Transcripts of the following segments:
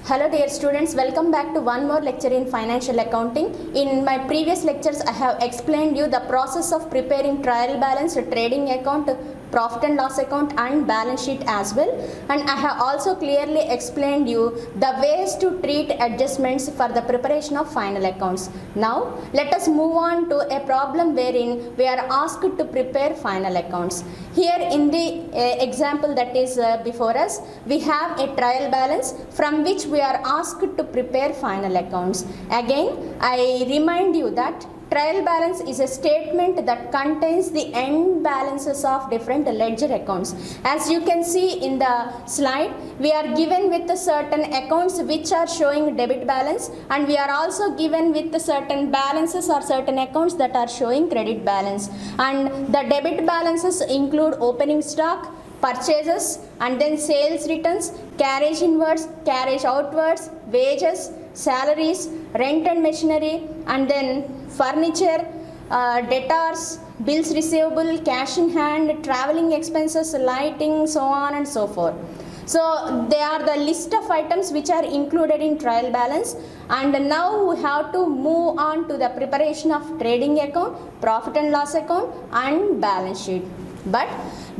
Hello dear students, welcome back to one more lecture in financial accounting. In my previous lectures, I have explained you the process of preparing trial balance, trading account, profit and loss account and balance sheet as well. And I have also clearly explained you the ways to treat adjustments for the preparation of final accounts. Now, let us move on to a problem wherein we are asked to prepare final accounts. Here in the example that is before us, we have a trial balance from which we are asked to prepare final accounts. Again, I remind you that trial balance is a statement that contains the end balances of different ledger accounts. As you can see in the slide, we are given with certain accounts which are showing debit balance, and we are also given with certain balances or certain accounts that are showing credit balance. And the debit balances include opening stock, purchases, and then sales returns, carriage inwards, carriage outwards, wages, salaries, rent and machinery, and then furniture, debtors, bills receivable, cash in hand, traveling expenses, lighting, so on and so forth. So they are the list of items which are included in trial balance, and now we have to move on to the preparation of trading account, profit and loss account and balance sheet. But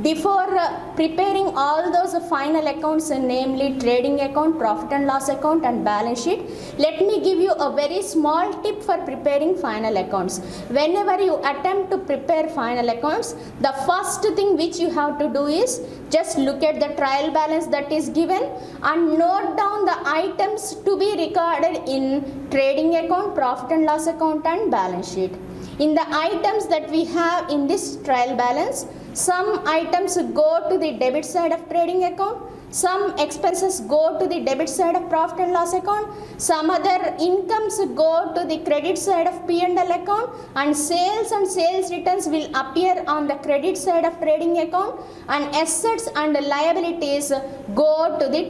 before preparing all those final accounts, namely trading account, profit and loss account and balance sheet, let me give you a very small tip for preparing final accounts. Whenever you attempt to prepare final accounts, the first thing which you have to do is just look at the trial balance that is given and note down the items to be recorded in trading account, profit and loss account and balance sheet. In the items that we have in this trial balance, some items go to the debit side of trading account, some expenses go to the debit side of profit and loss account, some other incomes go to the credit side of P&L account, and sales returns will appear on the credit side of trading account, and assets and liabilities go to the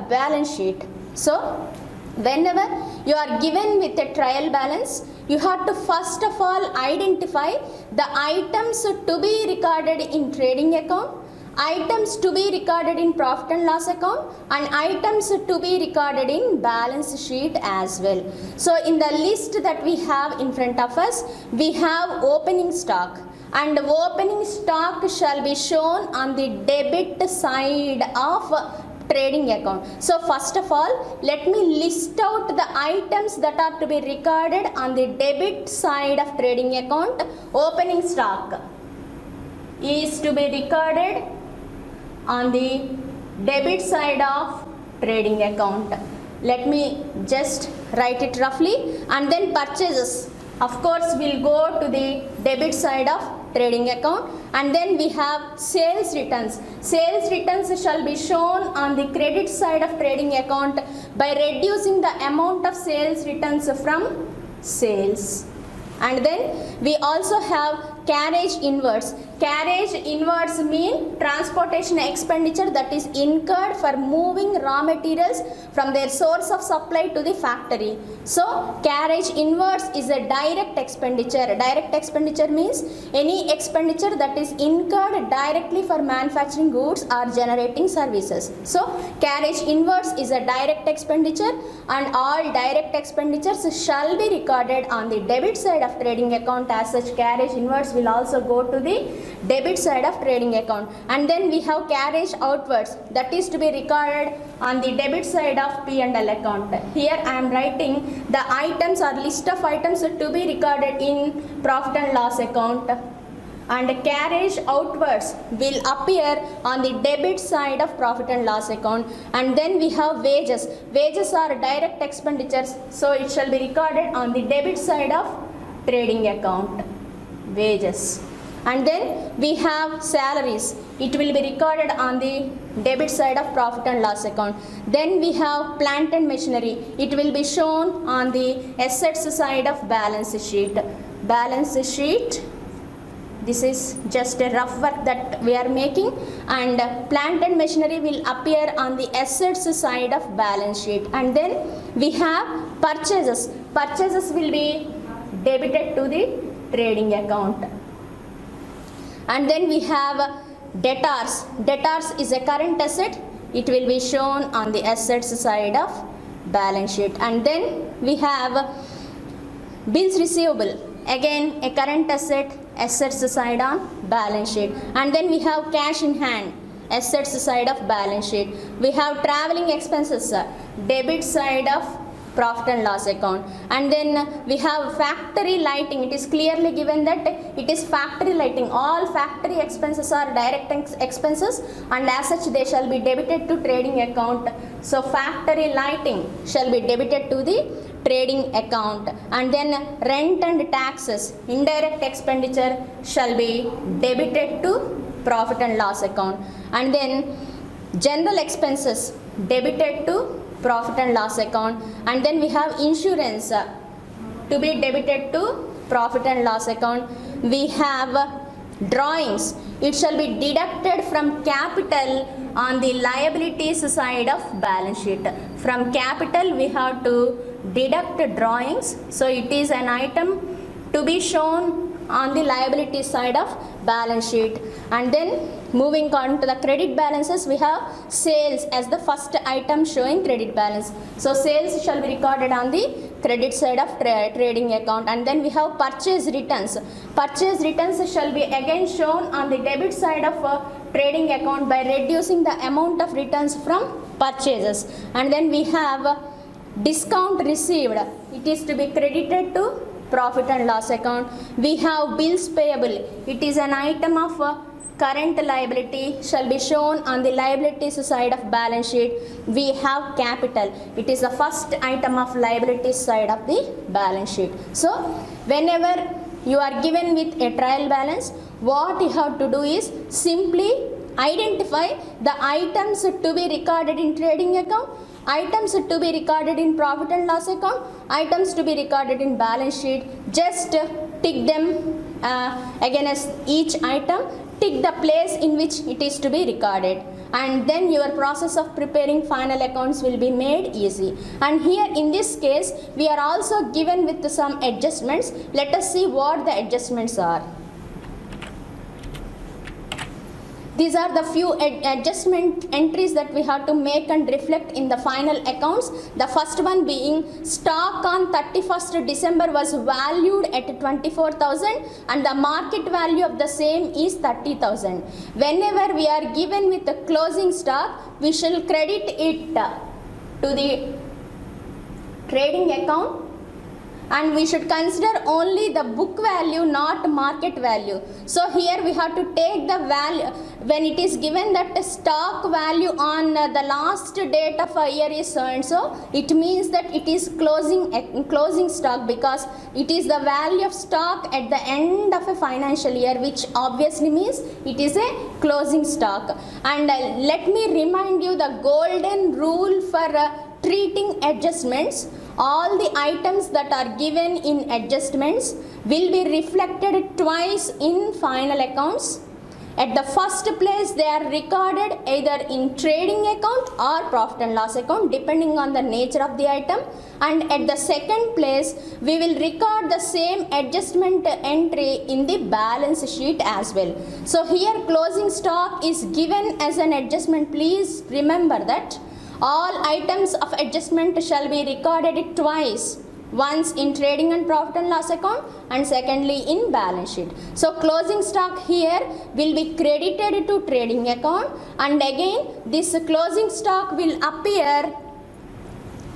balance sheet. So, whenever you are given with a trial balance, you have to first of all identify the items to be recorded in trading account, items to be recorded in profit and loss account, and items to be recorded in balance sheet as well. So in the list that we have in front of us, we have opening stock, and opening stock shall be shown on the debit side of trading account. So first of all, let me list out the items that are to be recorded on the debit side of trading account. Opening stock is to be recorded on the debit side of trading account. Let me just write it roughly. And then purchases, of course, will go to the debit side of trading account. And then we have sales returns. Sales returns shall be shown on the credit side of trading account by reducing the amount of sales returns from sales. And then we also have carriage inwards. Carriage inwards mean transportation expenditure that is incurred for moving raw materials from their source of supply to the factory. So carriage inwards is a direct expenditure. Direct expenditure means any expenditure that is incurred directly for manufacturing goods or generating services. So carriage inwards is a direct expenditure, and all direct expenditures shall be recorded on the debit side of trading account. As such, carriage inwards will also go to the debit side of trading account. And then we have carriage outwards, that is to be recorded on the debit side of P&L account. Here I am writing the items or list of items to be recorded in profit and loss account, and carriage outwards will appear on the debit side of profit and loss account. And then we have wages. Wages are direct expenditures, so it shall be recorded on the debit side of trading account, wages. And then we have salaries. It will be recorded on the debit side of profit and loss account. Then we have plant and machinery. It will be shown on the assets side of balance sheet. Balance sheet, this is just a rough work that we are making, and plant and machinery will appear on the assets side of balance sheet. And then we have purchases. Purchases will be debited to the trading account. And then we have debtors. Debtors is a current asset. It will be shown on the assets side of balance sheet. And then we have bills receivable, again a current asset, assets side on balance sheet. And then we have cash in hand, assets side of balance sheet. We have traveling expenses, debit side of profit and loss account. And then we have factory lighting. It is clearly given that it is factory lighting. All factory expenses are direct expenses, and as such they shall be debited to trading account. So factory lighting shall be debited to the trading account. And then rent and taxes, indirect expenditure, shall be debited to profit and loss account. And then general expenses debited to profit and loss account. And then we have insurance to be debited to profit and loss account. We have drawings, it shall be deducted from capital on the liabilities side of balance sheet. From capital we have to deduct drawings, so it is an item to be shown on the liability side of balance sheet. And then moving on to the credit balances, we have sales as the first item showing credit balance. So sales shall be recorded on the credit side of trading account. And then we have purchase returns. Purchase returns shall be again shown on the debit side of trading account by reducing the amount of returns from purchases. And then we have discount received, it is to be credited to profit and loss account. We have bills payable, it is an item of current liability, shall be shown on the liabilities side of balance sheet. We have capital, it is the first item of liabilities side of the balance sheet. So whenever you are given with a trial balance, what you have to do is simply identify the items to be recorded in trading account, items to be recorded in profit and loss account, items to be recorded in balance sheet. Just tick them again as each item, tick the place in which it is to be recorded, and then your process of preparing final accounts will be made easy. And here in this case we are also given with some adjustments. Let us see what the adjustments are. These are the few adjustment entries that we have to make and reflect in the final accounts. The first one being stock on 31st December was valued at 24,000 and the market value of the same is 30,000. Whenever we are given with the closing stock, we shall credit it to the trading account, and we should consider only the book value, not market value. So here we have to take the value when it is given that the stock value on the last date of a year is so and so, it means that it is closing stock, because it is the value of stock at the end of a financial year, which obviously means it is a closing stock. And let me remind you the golden rule for treating adjustments. All the items that are given in adjustments will be reflected twice in final accounts. At the first place they are recorded either in trading account or profit and loss account depending on the nature of the item, and at the second place we will record the same adjustment entry in the balance sheet as well. So here closing stock is given as an adjustment. Please remember that all items of adjustment shall be recorded twice, once in trading and profit and loss account and secondly in balance sheet. So closing stock here will be credited to trading account, and again this closing stock will appear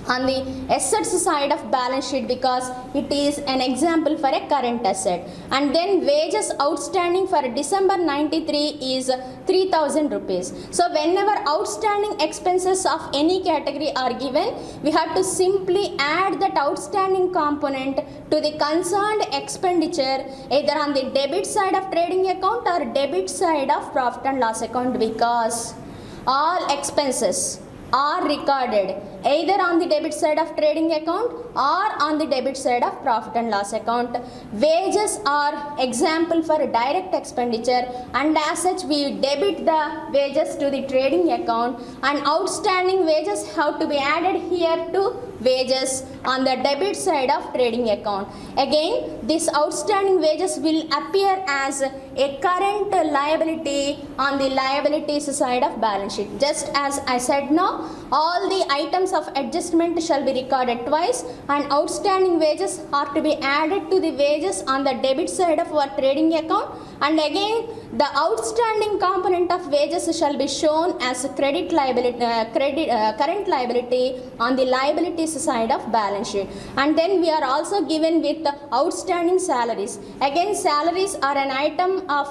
on the assets side of balance sheet because it is an example for a current asset. And then wages outstanding for December 93 is 3,000 rupees. So whenever outstanding expenses of any category are given, we have to simply add that outstanding component to the concerned expenditure either on the debit side of trading account or debit side of profit and loss account, because all expenses are recorded either on the debit side of trading account or on the debit side of profit and loss account. Wages are example for direct expenditure, and as such we debit the wages to the trading account, and outstanding wages have to be added here to wages on the debit side of trading account. Again this outstanding wages will appear as a current liability on the liabilities side of balance sheet. Just as I said now, all the items items of adjustment shall be recorded twice, and outstanding wages are to be added to the wages on the debit side of our trading account, and again the outstanding component of wages shall be shown as a current liability on the liabilities side of balance sheet. And then we are also given with outstanding salaries. Again, salaries are an item of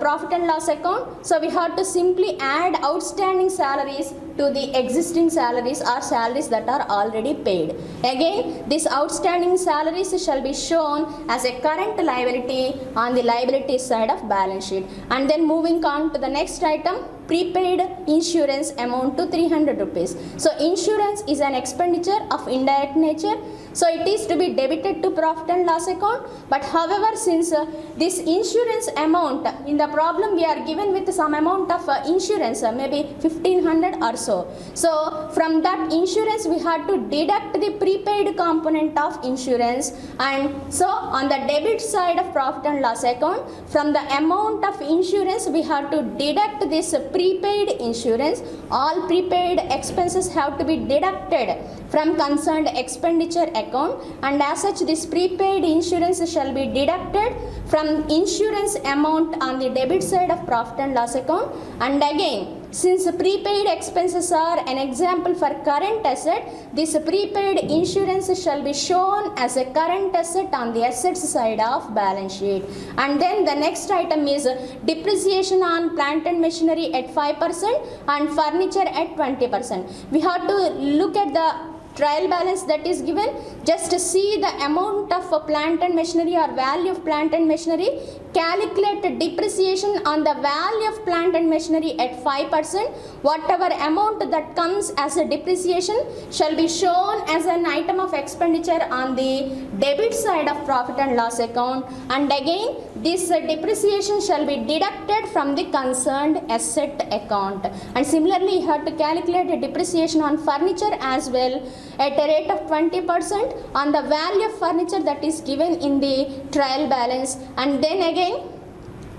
profit and loss account, so we have to simply add outstanding salaries to the existing salaries or salaries that are already paid. Again, these outstanding salaries shall be shown as a current liability on the liability side of balance sheet. And then moving on to the next item, prepaid insurance amount to 300 rupees. So insurance is an expenditure of indirect nature, so it is to be debited to profit and loss account. But however, since this insurance amount, in the problem we are given with some amount of insurance, maybe 1500 or so. So from that insurance we had to deduct the prepaid component of insurance, and so on the debit side of profit and loss account, from the amount of insurance we have to deduct this prepaid insurance. All prepaid expenses have to be deducted from concerned expenditure account, and as such this prepaid insurance shall be deducted from insurance amount on the debit side of profit and loss account. And again, since prepaid expenses are an example for current asset, this prepaid insurance shall be shown as a current asset on the assets side of balance sheet. And then the next item is depreciation on plant and machinery at 5% and furniture at 20%. We have to look at the trial balance that is given. Just to see the amount of plant and machinery or value of plant and machinery, calculate depreciation on the value of plant and machinery at 5%. Whatever amount that comes as a depreciation shall be shown as an item of expenditure on the debit side of profit and loss account, and again this depreciation shall be deducted from the concerned asset account. And similarly you have to calculate a depreciation on furniture as well at a rate of 20% on the value of furniture that is given in the trial balance, and then again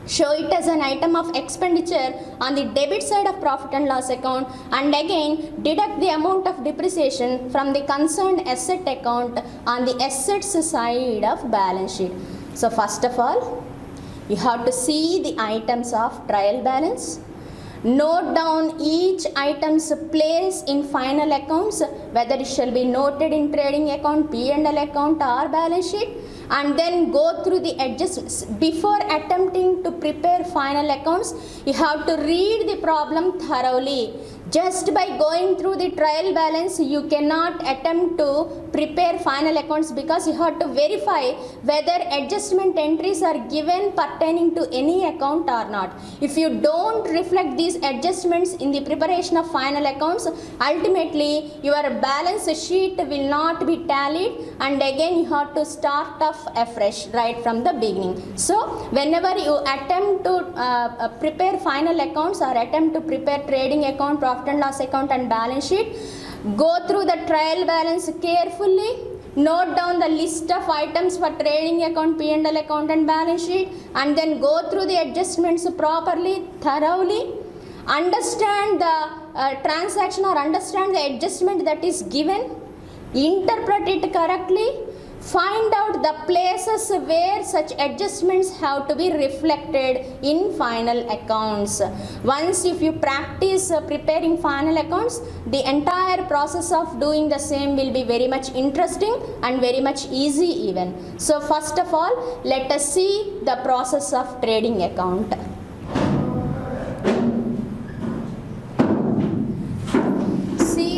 show it as an item of expenditure on the debit side of profit and loss account, and again deduct the amount of depreciation from the concerned asset account on the assets side of balance sheet. So first of all, you have to see the items of trial balance. Note down each item's place in final accounts, whether it shall be noted in trading account, P&L account or balance sheet, and then go through the adjustments. Before attempting to prepare final accounts, you have to read the problem thoroughly. Just by going through the trial balance, you cannot attempt to prepare final accounts, because you have to verify whether adjustment entries are given pertaining to any account or not. If you don't reflect these adjustments in the preparation of final accounts, ultimately your balance sheet will not be tallied, and again you have to start off afresh right from the beginning. So whenever you attempt to prepare final accounts or attempt to prepare trading account, profit and loss account and balance sheet, go through the trial balance carefully. Note down the list of items for trading account, P&L account and balance sheet, and then go through the adjustments properly, thoroughly. Understand the transaction or understand the adjustment that is given. Interpret it correctly. Find out the places where such adjustments have to be reflected in final accounts. Once if you practice preparing final accounts, the entire process of doing the same will be very much interesting and very much easy even. So first of all, let us see the process of trading account.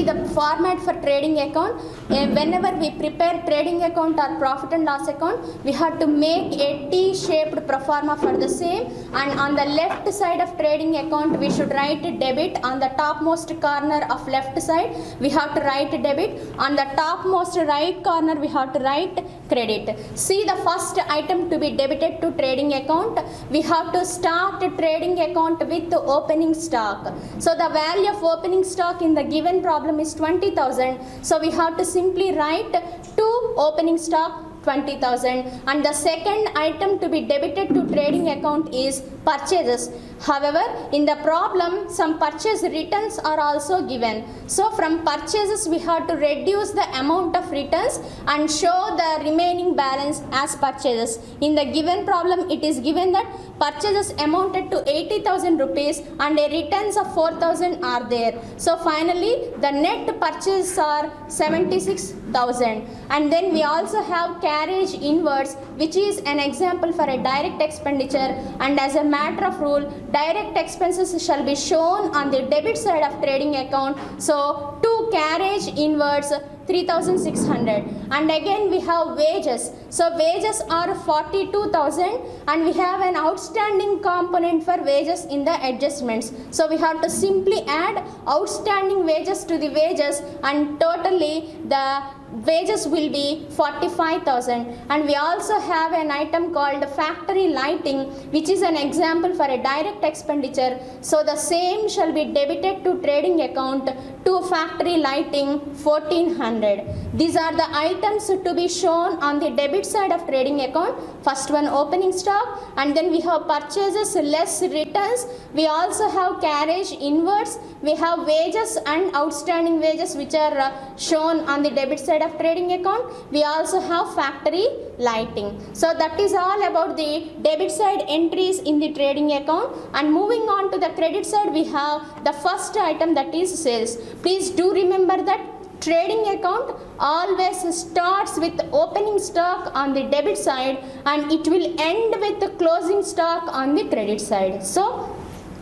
The format for trading account. Whenever we prepare trading account or profit and loss account, we have to make a T-shaped pro forma for the same, and on the left side of trading account we should write debit. On the topmost corner of left side we have to write debit. On the topmost right corner we have to write credit. See the first item to be debited to trading account. We have to start trading account with the opening stock. So the value of opening stock in the given problem is 20,000. So we have to simply write to opening stock 20,000, and the second item to be debited to trading account is purchases. However, in the problem, some purchase returns are also given. So from purchases we have to reduce the amount of returns and show the remaining balance as purchases. In the given problem, it is given that purchases amounted to 80,000 rupees and a returns of 4,000 are there. So finally, the net purchases are 76,000. And then we also have carriage inwards, which is an example for a direct expenditure, and as a matter of rule, direct expenses shall be shown on the debit side of trading account. So to carriage inwards 3,600. And again we have wages. So wages are 42,000 and we have an outstanding component for wages in the adjustments. So we have to simply add outstanding wages to the wages, and totally the wages will be 45,000. And we also have an item called factory lighting, which is an example for a direct expenditure. So the same shall be debited to trading account to factory lighting 1,400. These are the items to be shown on the debit side of trading account. First one, opening stock, and then we have purchases less returns. We also have carriage inwards. We have wages and outstanding wages which are shown on the debit side of trading account. We also have factory lighting. So that is all about the debit side entries in the trading account. And moving on to the credit side, we have the first item, that is sales. Please do remember that trading account always starts with opening stock on the debit side and it will end with the closing stock on the credit side. So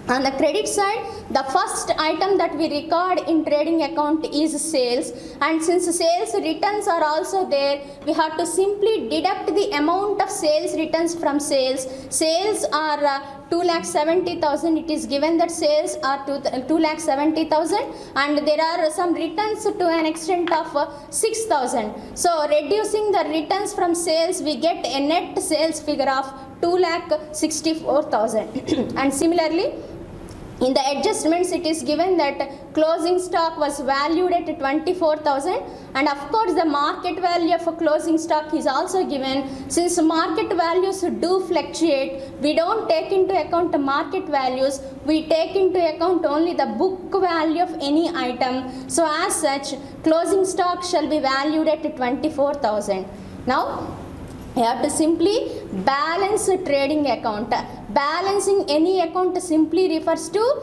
on the credit side, the first item that we record in trading account is sales, and since sales returns are also there, we have to simply deduct the amount of sales returns from sales. Sales are 2,70,000. It is given that sales are 2,70,000 and there are some returns to an extent of 6,000. So reducing the returns from sales, we get a net sales figure of 2,64,000. And similarly, in the adjustments, it is given that closing stock was valued at 24,000, and of course the market value of a closing stock is also given. Since market values do fluctuate, we don't take into account the market values, we take into account only the book value of any item. So as such, closing stock shall be valued at 24,000. Now you have to simply balance a trading account. Balancing any account simply refers to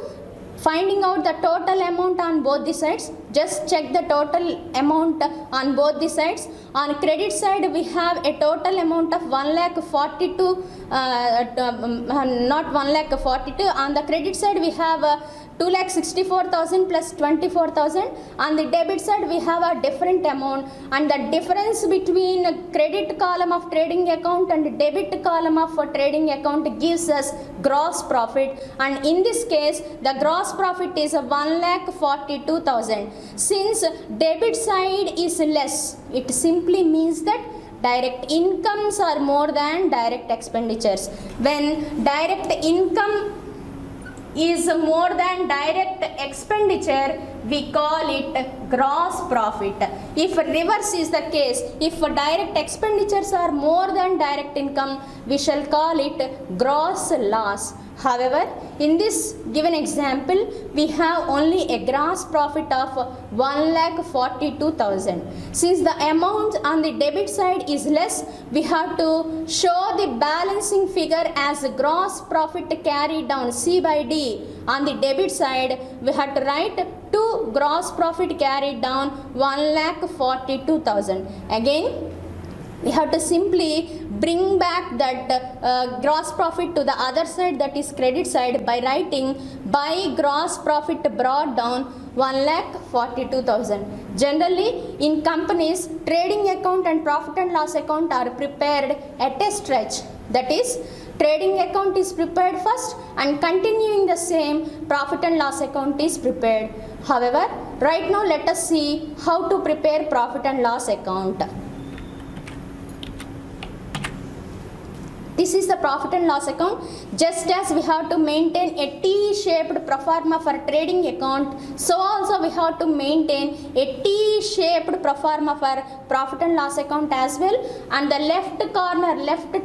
finding out the total amount on both the sides. Just check the total amount on both the sides. On credit side, we have a total amount of 1,42,000, not 1,42,000. On the credit side, we have 2,64,000 plus 24,000. On the debit side, we have a different amount, and the difference between credit column of trading account and debit column of trading account gives us gross profit, and in this case the gross profit is 1,42,000. Since debit side is less, it simply means that direct incomes are more than direct expenditures. When direct income is more than direct expenditure, we call it gross profit. If reverse is the case, if direct expenditures are more than direct income, we shall call it gross loss. However, in this given example, we have only a gross profit of 1,42,000. Since the amount on the debit side is less, we have to show the balancing figure as gross profit carried down, C by D. On the debit side, we have to write to gross profit carried down 1,42,000. Again, we have to simply bring back that gross profit to the other side, that is credit side, by writing by gross profit brought down 1,42,000. Generally, in companies, trading account and profit and loss account are prepared at a stretch. That is, trading account is prepared first and continuing the same, profit and loss account is prepared. However, right now let us see how to prepare profit and loss account. This is the profit and loss account. Just as we have to maintain a T-shaped pro forma for trading account, so also we have to maintain a T-shaped pro forma for profit and loss account as well. And the left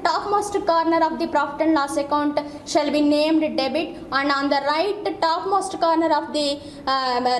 topmost corner of the profit and loss account shall be named debit, and on the right topmost corner of the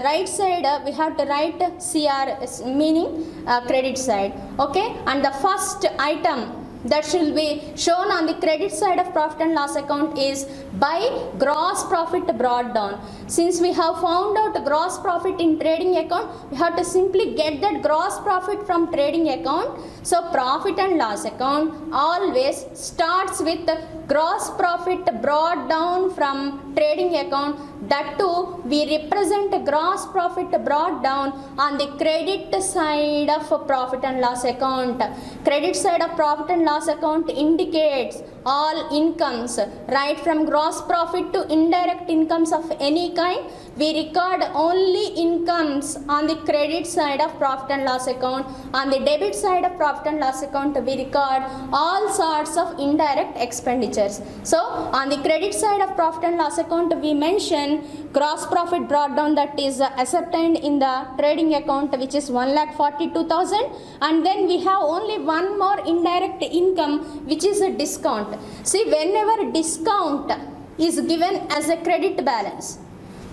right side we have to write CR, meaning credit side. Okay, and the first item that should be shown on the credit side of profit and loss account is by gross profit brought down. Since we have found out gross profit in trading account, we have to simply get that gross profit from trading account. So profit and loss account always starts with gross profit brought down from trading account. That too, we represent gross profit brought down on the credit side of profit and loss account. Credit side of profit and loss account indicates all incomes, right from gross profit to indirect incomes of any kind. We record only incomes on the credit side of profit and loss account. On the debit side of profit and loss account, we record all sorts of indirect expenditures. So on the credit side of profit and loss account, we mention gross profit brought down, that is ascertained in the trading account, which is 1,42,000, and then we have only one more indirect income, which is a discount. See, whenever discount is given as a credit balance,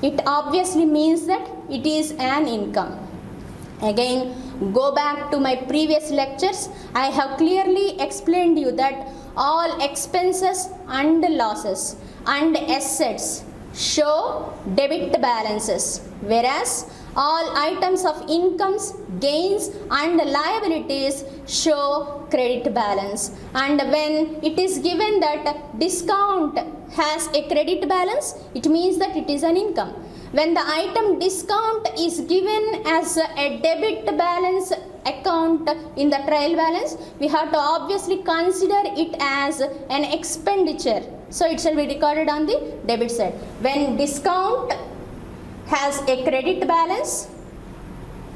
it obviously means that it is an income. Again, go back to my previous lectures. I have clearly explained you that all expenses and losses and assets show debit balances, whereas all items of incomes, gains and liabilities show credit balance. And when it is given that discount has a credit balance, it means that it is an income. When the item discount is given as a debit balance account in the trial balance, we have to obviously consider it as an expenditure. So it shall be recorded on the debit side. When discount has a credit balance,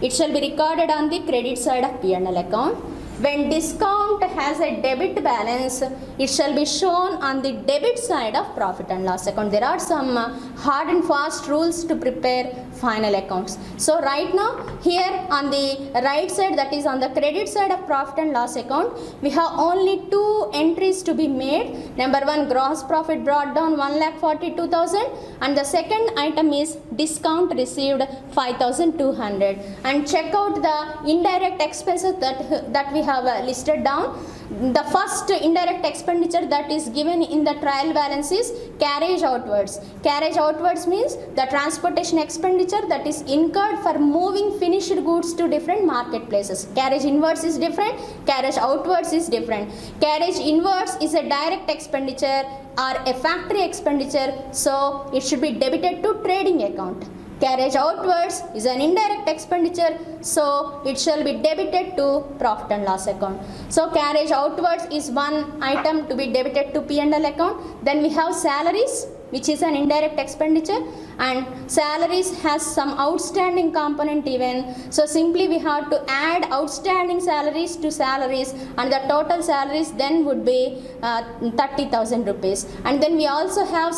it shall be recorded on the credit side of P&L account. When discount has a debit balance, it shall be shown on the debit side of profit and loss account. There are some hard and fast rules to prepare final accounts. So right now, here on the right side, that is on the credit side of profit and loss account, we have only two entries to be made. Number one, gross profit brought down 1,42,000, and the second item is discount received 5,200. And check out the indirect expenses that we have listed down. The first indirect expenditure that is given in the trial balance is carriage outwards. Carriage outwards means the transportation expenditure that is incurred for moving finished goods to different marketplaces. Carriage inwards is different, carriage outwards is different. Carriage inwards is a direct expenditure or a factory expenditure, so it should be debited to trading account. Carriage outwards is an indirect expenditure, so it shall be debited to profit and loss account. So carriage outwards is one item to be debited to P&L account. Then we have salaries, which is an indirect expenditure, and salaries has some outstanding component even. So simply we have to add outstanding salaries to salaries, and the total salaries then would be 30,000 rupees. And then we also have,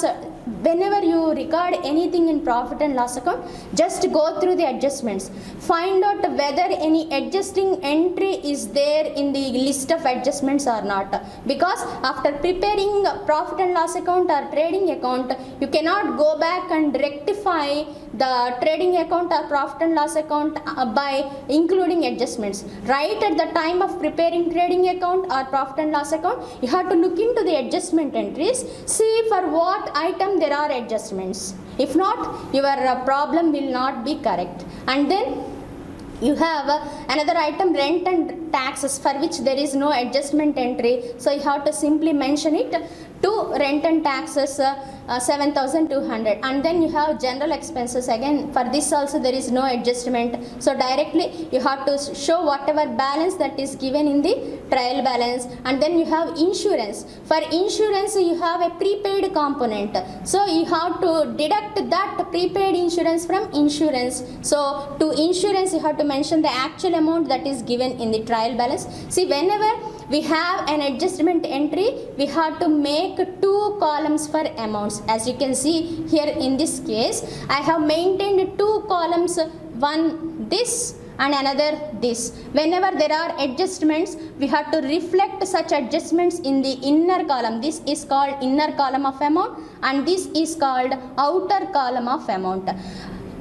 whenever you record anything in profit and loss account, just go through the adjustments. Find out whether any adjusting entry is there in the list of adjustments or not. Because after preparing profit and loss account or trading account, you cannot go back and rectify the trading account or profit and loss account by including adjustments. Right at the time of preparing trading account or profit and loss account, you have to look into the adjustment entries, see for what item there are adjustments. If not, your problem will not be correct. And then you have another item, rent and taxes, for which there is no adjustment entry. So you have to simply mention it to rent and taxes 7,200. And then you have general expenses. Again, for this also there is no adjustment. So directly you have to show whatever balance that is given in the trial balance. And then you have insurance. For insurance you have a prepaid component. So you have to deduct that prepaid insurance from insurance. So to insurance you have to mention the actual amount that is given in the trial balance. See, whenever we have an adjustment entry, we have to make 2 columns for amounts. As you can see here in this case, I have maintained 2 columns, one this and another this. Whenever there are adjustments, we have to reflect such adjustments in the inner column. This is called inner column of amount and this is called outer column of amount.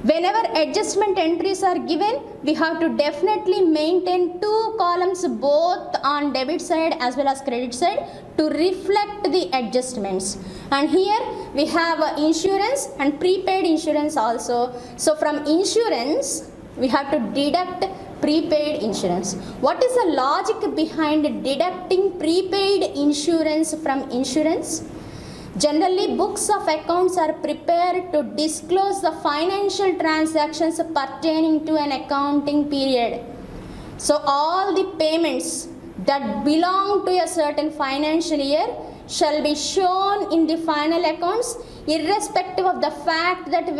Whenever adjustment entries are given, we have to definitely maintain 2 columns both on debit side as well as credit side to reflect the adjustments. And here we have insurance and prepaid insurance also. So from insurance, we have to deduct prepaid insurance. What is the logic behind deducting prepaid insurance from insurance? Generally, books of accounts are prepared to disclose the financial transactions pertaining to an accounting period. So all the payments that belong to a certain financial year shall be shown in the final accounts, irrespective of the fact that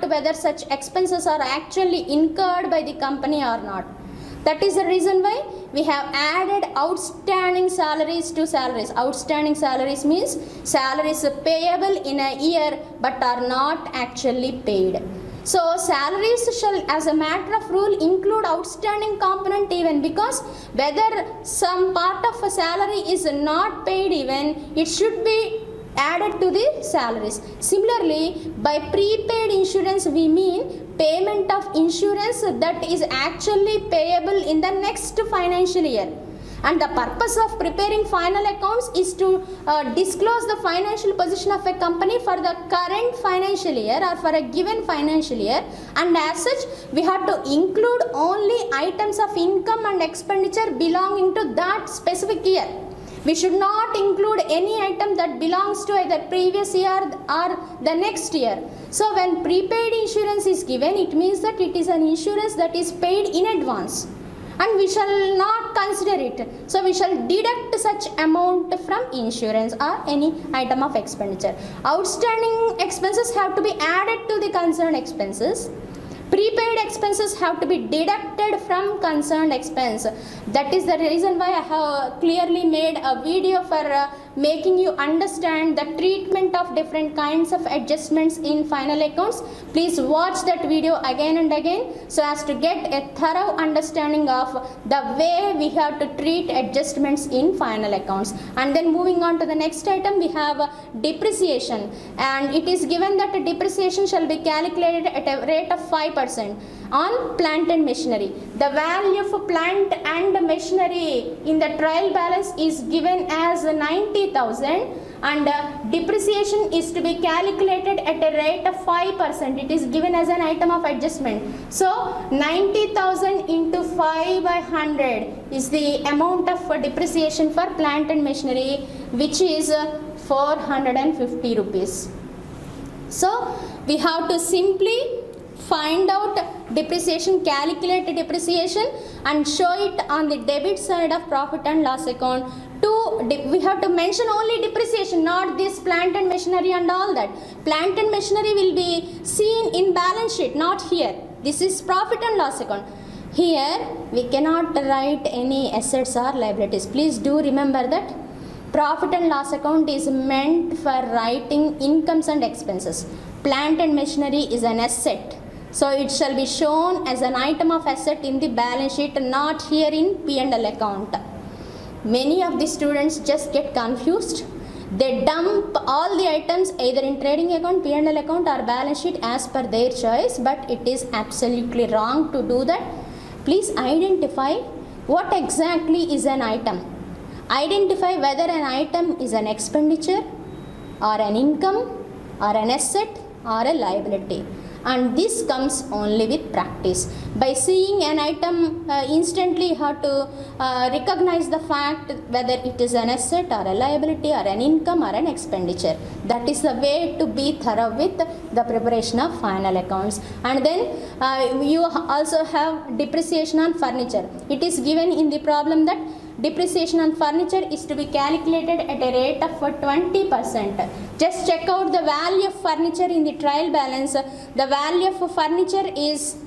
whether such expenses are actually incurred by the company or not. That is the reason why we have added outstanding salaries to salaries. Outstanding salaries means salaries payable in a year but are not actually paid. So salaries shall, as a matter of rule, include outstanding component even, because whether some part of a salary is not paid even, it should be added to the salaries. Similarly, by prepaid insurance we mean payment of insurance that is actually payable in the next financial year. And the purpose of preparing final accounts is to disclose the financial position of a company for the current financial year or for a given financial year, and as such we have to include only items of income and expenditure belonging to that specific year. We should not include any item that belongs to either previous year or the next year. So when prepaid insurance is given, it means that it is an insurance that is paid in advance, and we shall not consider it. So we shall deduct such amount from insurance or any item of expenditure. Outstanding expenses have to be added to the concerned expenses. Prepaid expenses have to be deducted from concerned expense. That is the reason why I have clearly made a video for making you understand the treatment of different kinds of adjustments in final accounts. Please watch that video again and again so as to get a thorough understanding of the way we have to treat adjustments in final accounts. And then moving on to the next item, we have depreciation, and it is given that depreciation shall be calculated at a rate of 5% on plant and machinery. The value of plant and machinery in the trial balance is given as 90,000, and depreciation is to be calculated at a rate of 5%. It is given as an item of adjustment. So 90,000 into 5 by 100 is the amount of depreciation for plant and machinery, which is 450 rupees. So we have to simply find out depreciation, calculate depreciation and show it on the debit side of profit and loss account. We have to mention only depreciation, not this plant and machinery and all that. Plant and machinery will be seen in balance sheet, not here. This is profit and loss account. Here we cannot write any assets or liabilities. Please do remember that profit and loss account is meant for writing incomes and expenses. Plant and machinery is an asset, so it shall be shown as an item of asset in the balance sheet, not here in P&L account. Many of the students just get confused. They dump all the items either in trading account, P&L account or balance sheet as per their choice, but it is absolutely wrong to do that. Please identify what exactly is an item. Identify whether an item is an expenditure or an income or an asset or a liability. And this comes only with practice. By seeing an item, instantly you have to recognize the fact whether it is an asset or a liability or an income or an expenditure. That is the way to be thorough with the preparation of final accounts. And then you also have depreciation on furniture. It is given in the problem that depreciation on furniture is to be calculated at a rate of 20%. Just check out the value of furniture in the trial balance. The value of furniture is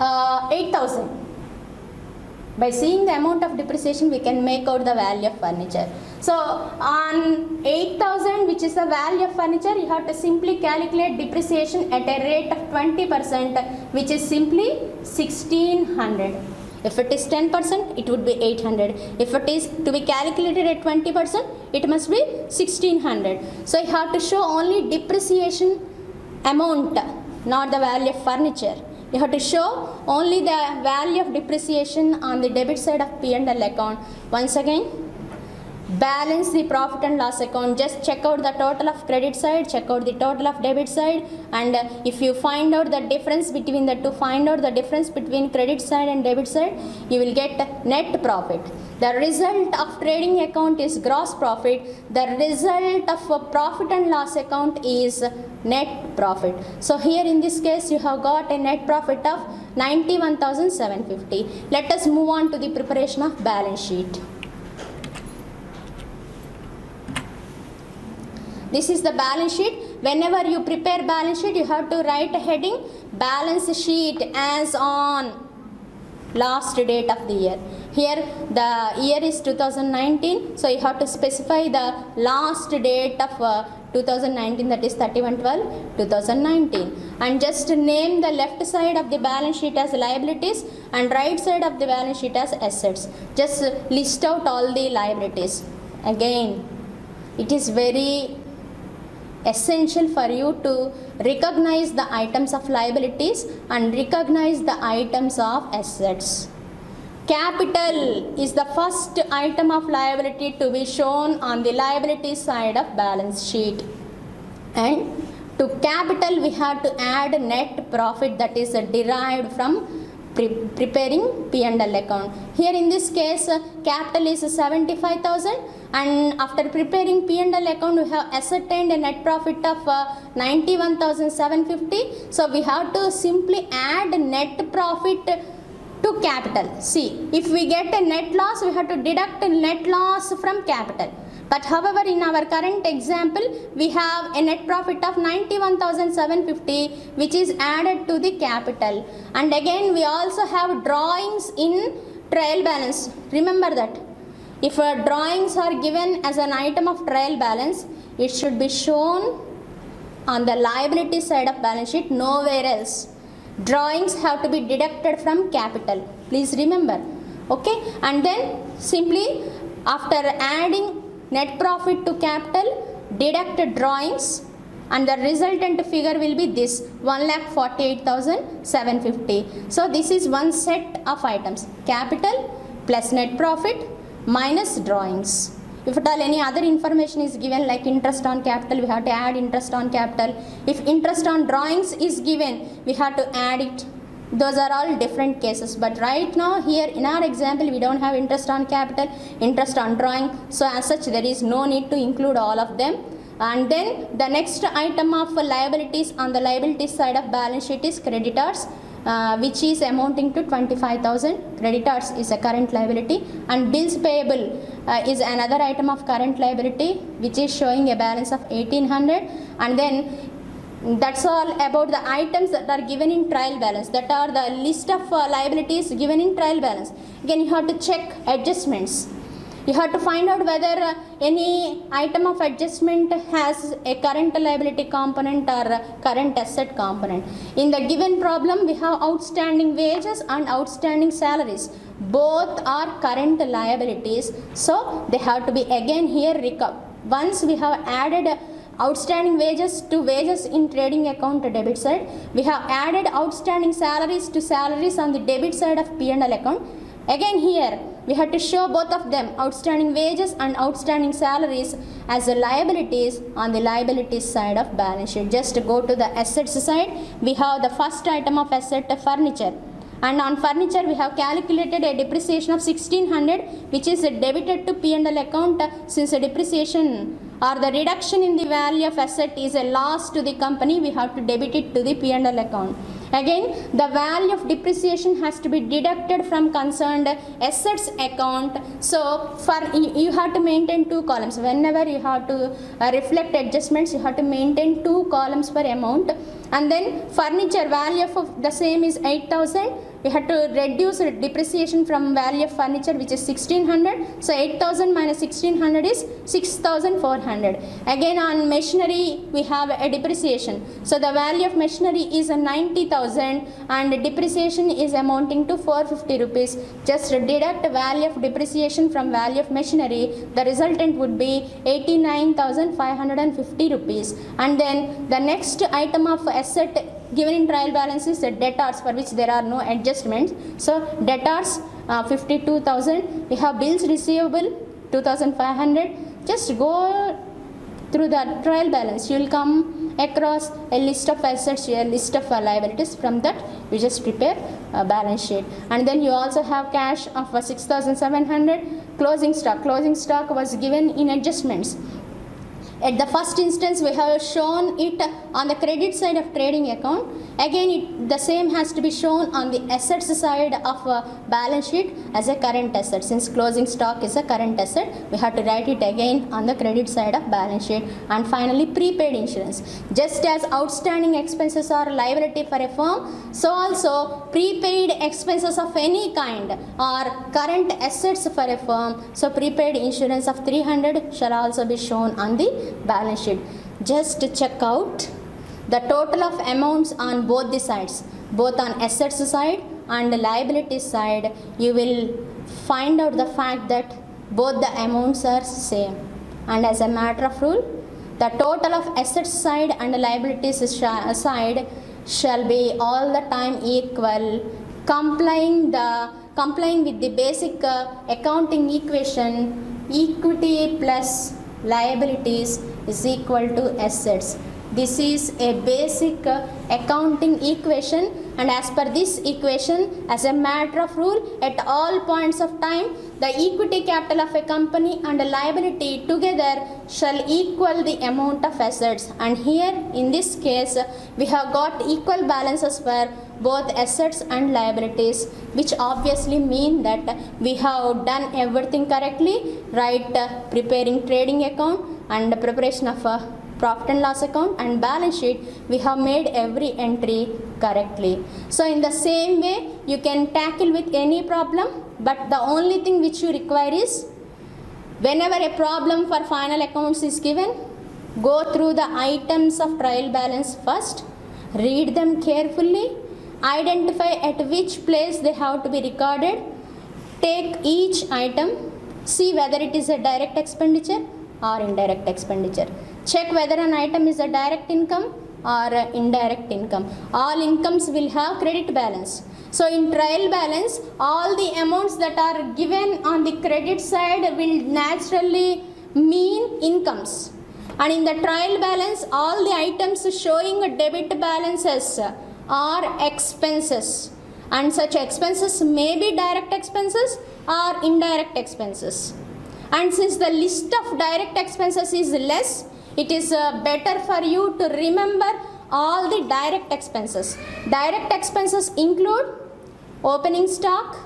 8,000. By seeing the amount of depreciation, we can make out the value of furniture. So on 8,000, which is the value of furniture, you have to simply calculate depreciation at a rate of 20%, which is simply 1600. If it is 10%, it would be 800. If it is to be calculated at 20%, it must be 1600. So you have to show only depreciation amount, not the value of furniture. You have to show only the value of depreciation on the debit side of P&L account. Once again, balance the profit and loss account. Just check out the total of credit side, check out the total of debit side, and if you find out the difference between the two, find out the difference between credit side and debit side, you will get net profit. The result of trading account is gross profit. The result of a profit and loss account is net profit. So here in this case, you have got a net profit of 91,750. Let us move on to the preparation of balance sheet. This is the balance sheet. Whenever you prepare balance sheet, you have to write a heading balance sheet as on last date of the year. Here the year is 2019, so you have to specify the last date of 2019, that is 31/12/2019, and just name the left side of the balance sheet as liabilities and right side of the balance sheet as assets. Just list out all the liabilities. Again, it is very essential for you to recognize the items of liabilities and recognize the items of assets. Capital is the first item of liability to be shown on the liability side of balance sheet, and to capital we have to add net profit, that is derived from preparing P&L account. Here in this case, capital is 75,000, and after preparing P&L account, we have ascertained a net profit of 91,750. So we have to simply add net profit to capital. See, if we get a net loss, we have to deduct net loss from capital. But however, in our current example, we have a net profit of 91,750, which is added to the capital. And again, we also have drawings in trial balance. Remember that if drawings are given as an item of trial balance, it should be shown on the liability side of balance sheet, nowhere else. Drawings have to be deducted from capital. Please remember. Okay, and then simply after adding net profit to capital, deduct drawings, and the resultant figure will be this 1,48,750. So this is one set of items: capital plus net profit minus drawings. If at all any other information is given like interest on capital, we have to add interest on capital. If interest on drawings is given, we have to add it. Those are all different cases, but right now here in our example we don't have interest on capital, interest on drawing, so as such there is no need to include all of them. And then the next item of liabilities on the liabilities side of balance sheet is creditors, which is amounting to 25,000. Creditors is a current liability, and bills payable is another item of current liability, which is showing a balance of 1,800. And then that's all about the items that are given in trial balance, that are the list of liabilities given in trial balance. Again, you have to check adjustments. You have to find out whether any item of adjustment has a current liability component or a current asset component. In the given problem, we have outstanding wages and outstanding salaries. Both are current liabilities, so they have to be again here once we have added outstanding wages to wages in trading account debit side, we have added outstanding salaries to salaries on the debit side of P&L account. Again here we have to show both of them, outstanding wages and outstanding salaries, as the liabilities on the liabilities side of balance sheet. Just go to the assets side. We have the first item of asset, furniture, and on furniture we have calculated a depreciation of 1,600, which is debited to P&L account, since a depreciation or the reduction in the value of asset is a loss to the company, we have to debit it to the P&L account. Again, the value of depreciation has to be deducted from concerned assets account. So for you have to maintain two columns. Whenever you have to reflect adjustments, you have to maintain two columns per amount. And then furniture value of the same is 8,000. we had to reduce depreciation from value of furniture, which is 1600. So 8000 minus 1600 is 6400. Again on machinery we have a depreciation. So the value of machinery is 90,000 and depreciation is amounting to 450 rupees. Just deduct value of depreciation from value of machinery. The resultant would be 89,550 rupees. And then the next item of asset given in trial balance is the debtors, for which there are no adjustments. So debtors 52,000. We have bills receivable 2,500. Just go through the trial balance. You will come across a list of assets, a list of liabilities. From that you just prepare a balance sheet. And then you also have cash of 6,700. Closing stock. Closing stock was given in adjustments. At the first instance we have shown it on the credit side of trading account. Again the same has to be shown on the assets side of balance sheet as a current asset. Since closing stock is a current asset, we have to write it again on the credit side of balance sheet. And finally prepaid insurance. Just as outstanding expenses are liability for a firm, so also prepaid expenses of any kind are current assets for a firm. So prepaid insurance of 300 shall also be shown on the balance sheet. Just check out the total of amounts on both the sides, both on assets side and liabilities side. You will find out the fact that both the amounts are same, and as a matter of rule the total of assets side and liabilities side shall be all the time equal, complying with the basic accounting equation: equity plus liabilities is equal to assets. This is a basic accounting equation, and as per this equation, as a matter of rule, at all points of time the equity capital of a company and a liability together shall equal the amount of assets. And here in this case we have got equal balances for both assets and liabilities, which obviously mean that we have done everything correctly, right? Preparing trading account and preparation of profit and loss account and balance sheet, we have made every entry correctly. So in the same way you can tackle with any problem, but the only thing which you require is, whenever a problem for final accounts is given, go through the items of trial balance first, read them carefully, identify at which place they have to be recorded, take each item, see whether it is a direct expenditure or indirect expenditure. Check whether an item is a direct income or indirect income. All incomes will have credit balance. So in trial balance, all the amounts that are given on the credit side will naturally mean incomes. And in the trial balance, all the items showing debit balances are expenses. And such expenses may be direct expenses or indirect expenses. And since the list of direct expenses is less, it is better for you to remember all the direct expenses. Direct expenses include opening stock,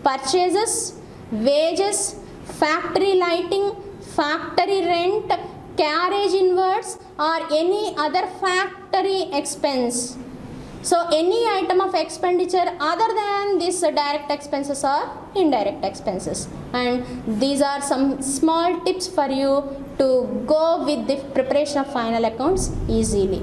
purchases, wages, factory lighting, factory rent, carriage inwards, or any other factory expense. So any item of expenditure other than this direct expenses or indirect expenses. And these are some small tips for you to go with the preparation of final accounts easily.